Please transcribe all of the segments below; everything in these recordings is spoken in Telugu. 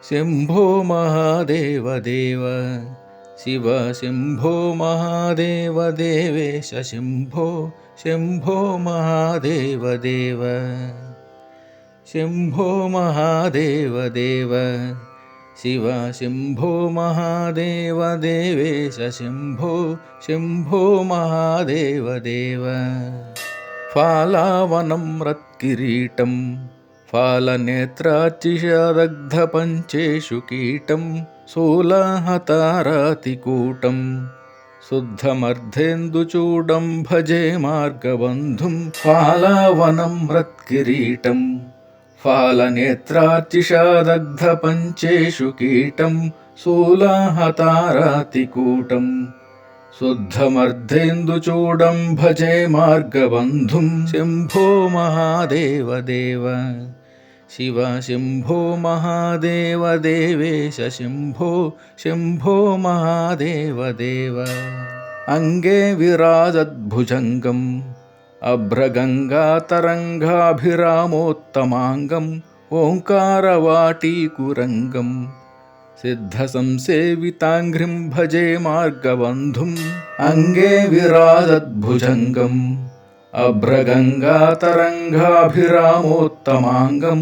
శంభో మహాదేవ దేవ శివ శంభో మహాదేవ దేవేశ శంభో శంభో మహాదేవ దేవ శంభో మహాదేవ దేవ శివ శంభో మహాదేవ దేవేశ శంభో శంభో మహాదేవ దేవ ఫాలావనం రత్కిరీటం ఫాలనేత్రాచిషదగ్ధపంచేషు కీటం శూలాహతారాతికూటం శుద్ధమర్ధేందుచూడం భజే మార్గబంధుం ఫాలావనం రత్కిరీటం ఫాలనేత్రాచిషదగ్ధపంచేషు కీటం శూలాహతారాతికూటం శుద్ధమర్ధేందుచూడం భజే మార్గబంధుం శంభో మహాదేవ దేవ శివ శంభో మహాదేవ దేవేశ శంభో శంభో మహాదేవ దేవ అంగే విరాజద్భుజంగం అభ్రగంగాతరంగాభిరామోత్తమాంగం ఓంకారవాటీకురంగం సిద్ధసంసేవితాంఘ్రిం భజే మార్గబంధుం అంగే విరాజద్భుజంగం అభ్రగంగాతరంగాభిరామోత్తమాంగం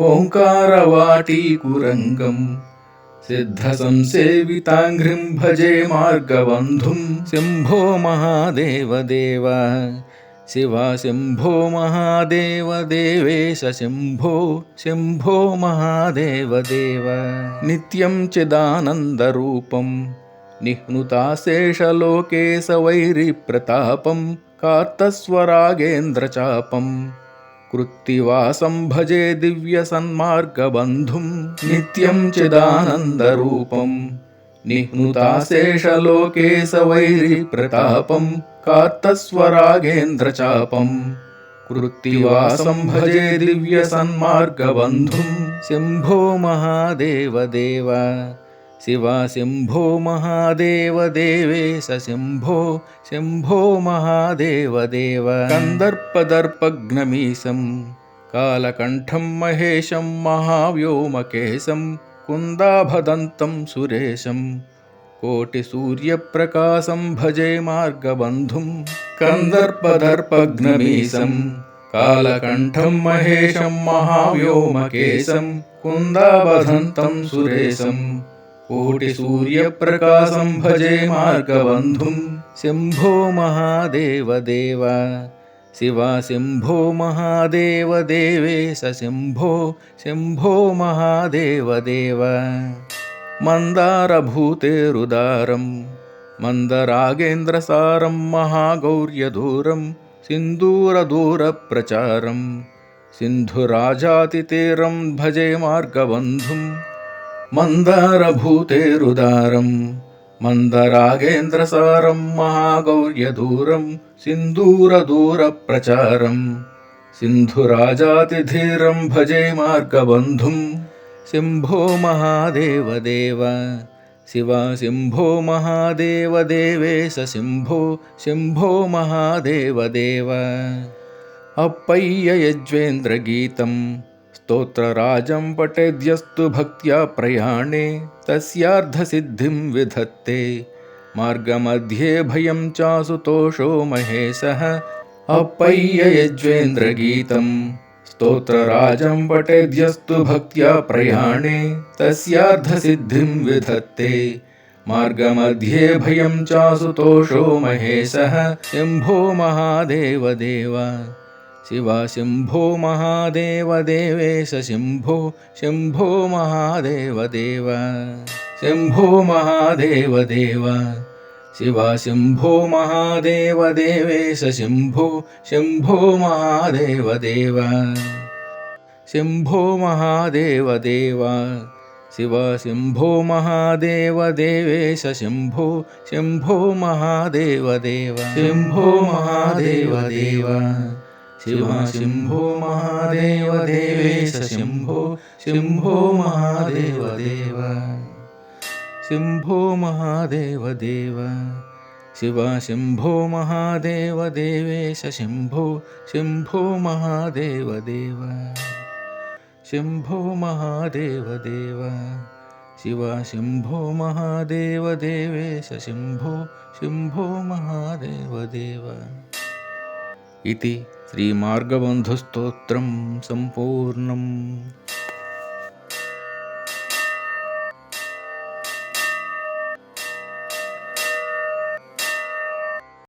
ఓంకారవాటీకురంగం సిద్ధసంసేవితాంఘ్రిం భజే మార్గబంధుం శంభో మహాదేవ దేవ శివ శంభో మహాదేవ దేవేశ శంభో శంభో మహాదేవ దేవ నిత్యం చిదానందరూపం నిహ్నుతాశేషలోకేశవైరిప్రతాపం కార్తస్వరాగేంద్రచాపం కృత్తివాసం భజే దివ్యసన్మార్గబంధుం నిత్యం చిదానందరూపం నిహ్నుతాశేషలోకేశవైరిప్రతాపం కార్తస్వరాగేంద్రచాపం కృత్తివాసం భజే దివ్యసన్మార్గబంధుం శంభో మహాదేవ దేవ శివ శంభో మహాదేవ దేవేశ శంభో శంభో మహాదేవ దేవ కందర్పదర్పఘ్నమీశం కాలకంఠం మహేశం మహావ్యోమకేశం కుందాభదంతం సురేశం కోటిసూర్యప్రకాశం భజే మార్గబంధుం కందర్పదర్పఘ్నమీశం కాలకంఠం మహేశం మహావ్యోమకేశం కుందాభదంతం సురేశం కోటిసూర్యప్రకాశం భజే మార్గబంధుం శంభో మహాదేవ దేవ శివ శంభో మహాదేవ దేవేశ శంభో శంభో మహాదేవ దేవ మందారభూతేరుదారం మందరాగేంద్రసారం మహాగౌర్యదూరం సింధూరదూరప్రచారం సింధురాజాతితీరం భజే మార్గబంధుం మందారభూతేరుదారం మందరాగేంద్రసారం మహాగౌర్యదూరం సింధూరదూరప్రచారం సింధురాజాతిధీరం భజే మార్గబంధుం శంభో మహాదేవ దేవ శివ శంభో మహాదేవ దేవేశ శంభో శంభో మహాదేవ దేవ అప్పయ్య యజ్వేంద్రగీతం స్తోత్రరాజం పఠేద్యస్తు భక్త్యా ప్రయాణే తస్యార్థసిద్ధిం విధత్తే మార్గమధ్యే భయం చాసుతోషో మహేశః అప్పయ్య యజ్వేంద్రగీతం స్తోత్రరాజం పఠేద్యస్తు భక్త్యా ప్రయాణే తస్యార్థసిద్ధిం విధత్తే మార్గమధ్యే భయం చాసుతోషో మహేశః శంభో మహాదేవ దేవ శివ శంభో మహాదేవ దేవేశ శంభో శంభో మహాదేవ దేవ శంభో మహాదేవ దేవ శివ శంభో మహాదేవ దేవేశ శంభో శంభో మహాదేవ దేవ శంభో మహాదేవ దేవ శివ శంభో మహాదేవ దేవేశ శంభో శంభో మహాదేవ దేవ శంభో మహాదేవ దేవ శివ శంభో మహాదేవ దేవేశ శంభో శంభో మహాదేవ దేవ శంభో మహాదేవ దేవ శివ శంభో మహాదేవ దేవేశ శంభో శంభో మహాదేవ దేవ శంభో మహాదేవదేవ శివ శంభో మహాదేవదేవేశ శంభో శంభో మహాదేవదేవ. ఇది శ్రీమార్గబంధుస్తోత్రం సంపూర్ణం.